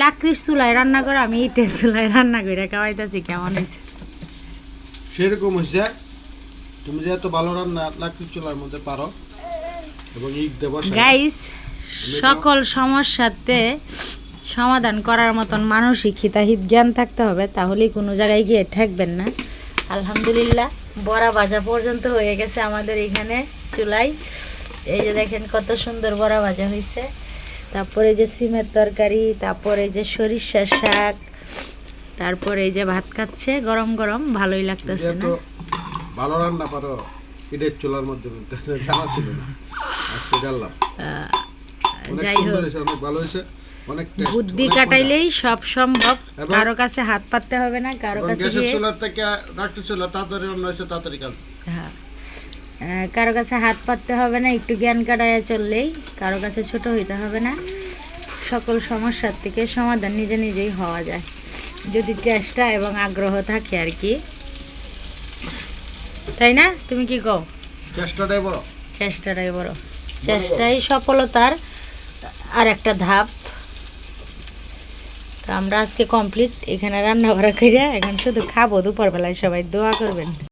লাকড়ির চুলায় রান্না করে, আমি ইটের চুলায় রান্না করে খাওয়াইতেছি। কেমন হয়েছে? সেরকম হয়েছে। তুমি যে এত ভালো রান্না লাকড়ির চুলার মধ্যে পারো এবং ইট দেবো গাইস, সকল সমস্যাতে সমাধান করার মতন মানসিক হিতাহিত জ্ঞান থাকতে হবে, তাহলেই কোনো জায়গায় গিয়ে ঠেকবেন না। আলহামদুলিল্লাহ, বড়া ভাজা পর্যন্ত হয়ে গেছে আমাদের এখানে চুলায়। এই যে দেখেন কত সুন্দর বড়া ভাজা হয়েছে। তারপরে যে সিমের তরকারি, তারপরে যে সরিষার শাক, তারপরে এই যে ভাত খাচ্ছে গরম গরম। ভালোই লাগতেছে না? ভালো রান্না পারো ইটের চুলার মধ্যে, জানা ছিল না, আজকে জানলাম। যাই হোক, অনেক ভালো হয়েছে। বুদ্ধি কাটাইলেই সব সম্ভব। কারো কাছে হাত পাততে হবে না, কারো কাছে কারো কাছে হাত পাততে হবে না, একটু জ্ঞান কাটাইয়া চললেই। কারো কাছে ছোট হইতে হবে না। সকল সমস্যার থেকে সমাধান নিজে নিজেই হওয়া যায়, যদি চেষ্টা এবং আগ্রহ থাকে আর কি, তাই না? তুমি কি কও? চেষ্টাটাই বড়। চেষ্টাটাই বড়। চেষ্টাই সফলতার আর একটা ধাপ। তো আমরা আজকে কমপ্লিট এখানে রান্না বাড়া করে, এখন শুধু খাবো দুপুরবেলায়। সবাই দোয়া করবেন।